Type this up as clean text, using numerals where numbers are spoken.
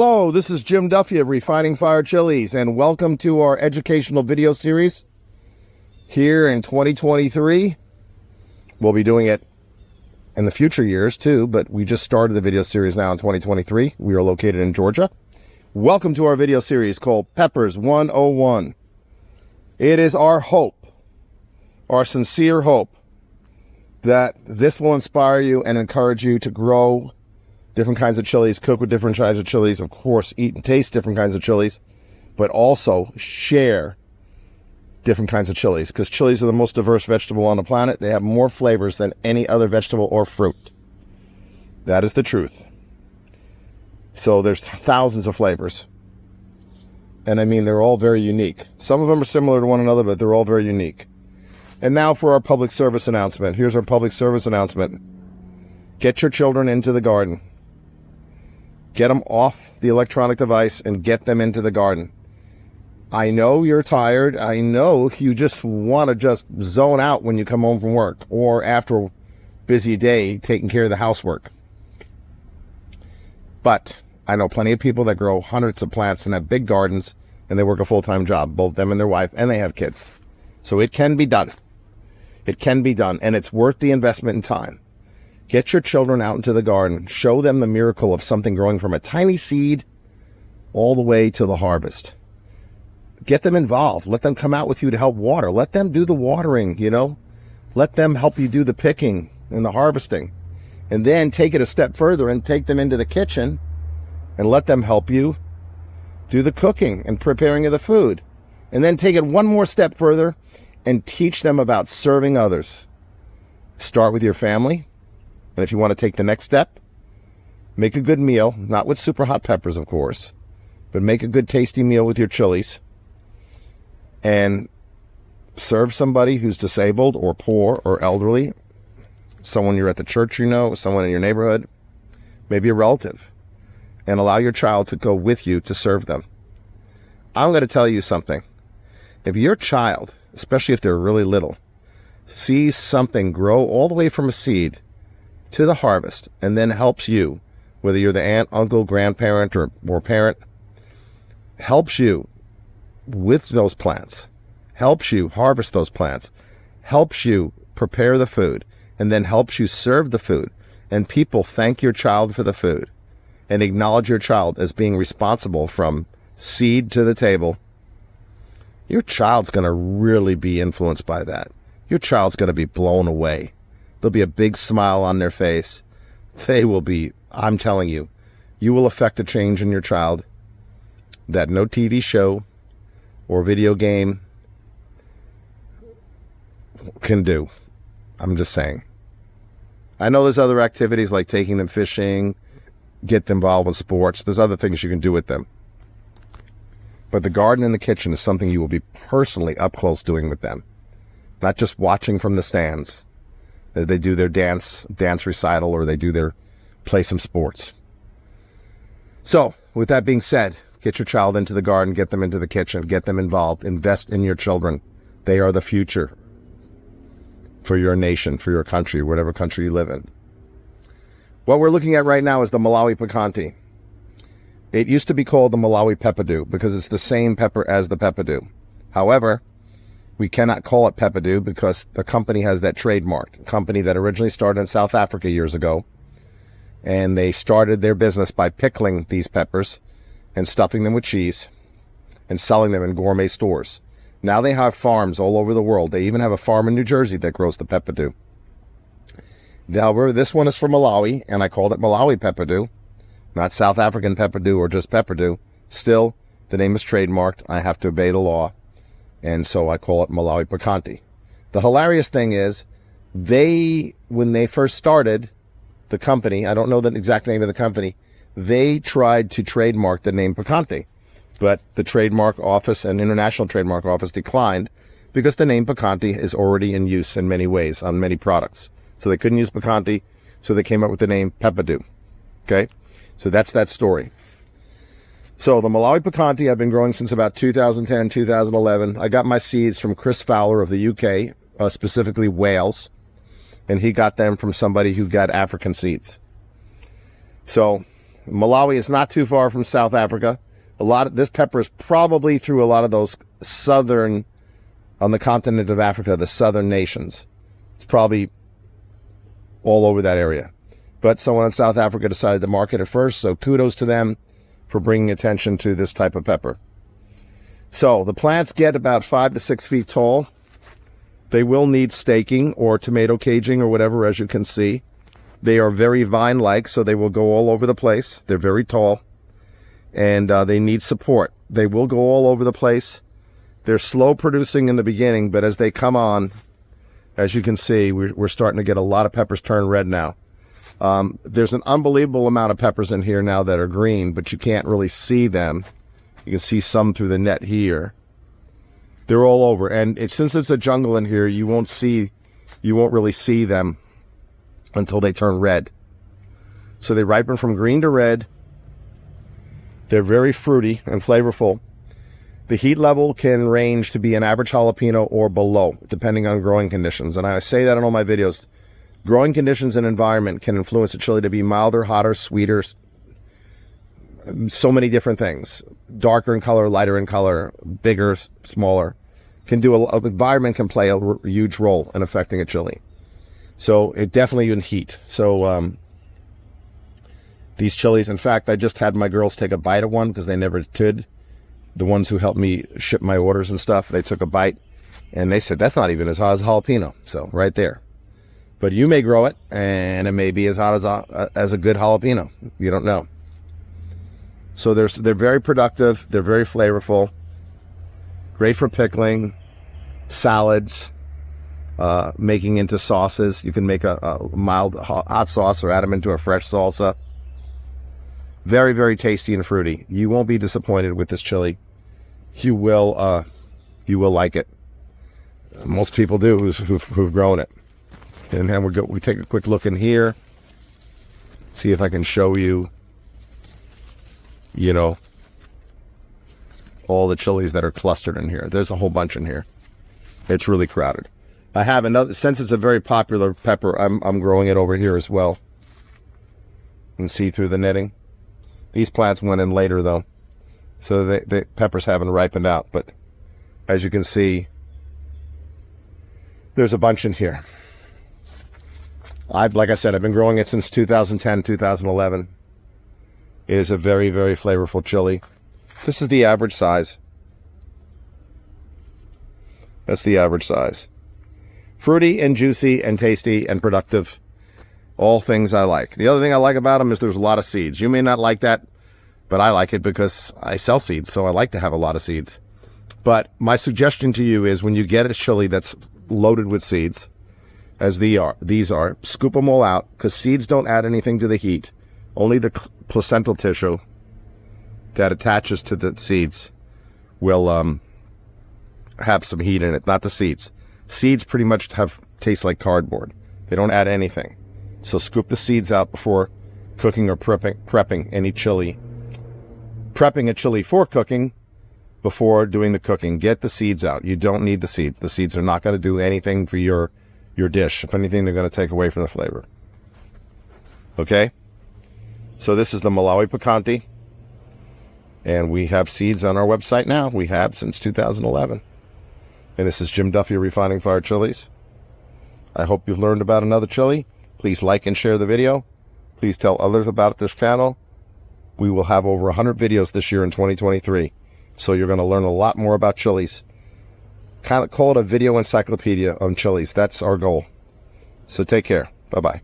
Hello, this is Jim Duffy of Refining Fire Chilies, and welcome to our educational video series here in 2023. We'll be doing it in the future years too, but we just started the video series now in 2023. We are located in Georgia. Welcome to our video series called Peppers 101. It is our hope, our sincere hope, that this will inspire you and encourage you to grow different kinds of chilies, cook with different kinds of chilies, of course, eat and taste different kinds of chilies, but also share different kinds of chilies, because chilies are the most diverse vegetable on the planet. They have more flavors than any other vegetable or fruit. That is the truth. So there's thousands of flavors. And I mean, they're all very unique. Some of them are similar to one another, but they're all very unique. And now for our public service announcement. Here's our public service announcement. Get your children into the garden. Get them off the electronic device and get them into the garden. I know you're tired. I know you just want to just zone out when you come home from work or after a busy day taking care of the housework. But I know plenty of people that grow hundreds of plants and have big gardens, and they work a full-time job, both them and their wife, and they have kids. So it can be done. It can be done, and it's worth the investment in time. Get your children out into the garden. Show them the miracle of something growing from a tiny seed all the way to the harvest. Get them involved. Let them come out with you to help water. Let them do the watering, Let them help you do the picking and the harvesting. And then take it a step further and take them into the kitchen and let them help you do the cooking and preparing of the food. And then take it one more step further and teach them about serving others. Start with your family. And if you want to take the next step, make a good meal, not with super hot peppers, of course, but make a good tasty meal with your chilies and serve somebody who's disabled or poor or elderly, someone you're at the church, someone in your neighborhood, maybe a relative, and allow your child to go with you to serve them. I'm going to tell you something. If your child, especially if they're really little, sees something grow all the way from a seed to the harvest and then helps you, whether you're the aunt, uncle, grandparent, or parent, helps you with those plants, helps you harvest those plants, helps you prepare the food, and then helps you serve the food, and people thank your child for the food and acknowledge your child as being responsible from seed to the table, your child's going to really be influenced by that. Your child's going to be blown away. There'll be a big smile on their face. They will be, I'm telling you, you will affect a change in your child that no TV show or video game can do. I'm just saying. I know there's other activities like taking them fishing, get them involved in sports. There's other things you can do with them. But the garden and the kitchen is something you will be personally up close doing with them. Not just watching from the stands as they do their dance recital or they play some sports. So, with that being said, get your child into the garden, get them into the kitchen, get them involved, invest in your children. They are the future for your nation, for your country, whatever country you live in. What we're looking at right now is the Malawi Piquante. It used to be called the Malawi Peppadew because it's the same pepper as the Peppadew. However, we cannot call it Peppadew because the company has that trademark. A company that originally started in South Africa years ago. And they started their business by pickling these peppers and stuffing them with cheese and selling them in gourmet stores. Now they have farms all over the world. They even have a farm in New Jersey that grows the Peppadew. However, this one is from Malawi, and I called it Malawi Peppadew, not South African Peppadew or just Peppadew. Still, the name is trademarked. I have to obey the law. And so I call it Malawi Piquante. The hilarious thing is, when they first started the company, I don't know the exact name of the company, they tried to trademark the name Piquante. But the trademark office and international trademark office declined because the name Piquante is already in use in many ways on many products. So they couldn't use Piquante, so they came up with the name Peppadew. Okay? So that's that story. So the Malawi Piquante I've been growing since about 2010, 2011. I got my seeds from Chris Fowler of the UK, specifically Wales. And he got them from somebody who got African seeds. So Malawi is not too far from South Africa. This pepper is probably through a lot of those southern, on the continent of Africa, the southern nations. It's probably all over that area. But someone in South Africa decided to market it first, so kudos to them for bringing attention to this type of pepper. So the plants get about 5 to 6 feet tall. They will need staking or tomato caging or whatever, as you can see. They are very vine-like, so they will go all over the place. They're very tall, and they need support. They will go all over the place. They're slow producing in the beginning, but as they come on, as you can see, we're starting to get a lot of peppers turn red now. There's an unbelievable amount of peppers in here now that are green, but you can't really see them. You can see some through the net here. They're all over, and since it's a jungle in here, you won't really see them until they turn red. So they ripen from green to red. They're very fruity and flavorful. The heat level can range to be an average jalapeno or below, depending on growing conditions. And I say that in all my videos. Growing conditions and environment can influence a chili to be milder, hotter, sweeter, so many different things. Darker in color, lighter in color, bigger, smaller. Environment can play a huge role in affecting a chili. So it definitely in heat. So these chilies, in fact, I just had my girls take a bite of one because they never did. The ones who helped me ship my orders and stuff, they took a bite and they said, that's not even as hot as jalapeno. So right there. But you may grow it and it may be as hot as a good jalapeno. You don't know. So they're very productive. They're very flavorful. Great for pickling, salads, making into sauces. You can make a mild hot sauce or add them into a fresh salsa. Very, very tasty and fruity. You won't be disappointed with this chili. You will like it. Most people do who've grown it. And then we take a quick look in here. See if I can show you, all the chilies that are clustered in here. There's a whole bunch in here. It's really crowded. I have another, since it's a very popular pepper, I'm growing it over here as well. You can see through the netting. These plants went in later though, so the peppers haven't ripened out, but as you can see, there's a bunch in here. Like I said, I've been growing it since 2010, 2011. It is a very, very flavorful chili. This is the average size. That's the average size. Fruity and juicy and tasty and productive. All things I like. The other thing I like about them is there's a lot of seeds. You may not like that, but I like it because I sell seeds, so I like to have a lot of seeds. But my suggestion to you is when you get a chili that's loaded with seeds, as these are, scoop them all out, because seeds don't add anything to the heat. Only the placental tissue that attaches to the seeds will have some heat in it, not the seeds. Seeds pretty much taste like cardboard. They don't add anything. So scoop the seeds out before cooking or prepping any chili. Prepping a chili for cooking before doing the cooking. Get the seeds out. You don't need the seeds. The seeds are not going to do anything for your dish. If anything, they're going to take away from the flavor. Okay? So this is the Malawi Piquante. And we have seeds on our website now. We have since 2011. And this is Jim Duffy Refining Fire Chilies. I hope you've learned about another chili. Please like and share the video. Please tell others about this channel. We will have over 100 videos this year in 2023. So you're going to learn a lot more about chilies. Kind of call it a video encyclopedia on chilies. That's our goal. So take care. Bye-bye.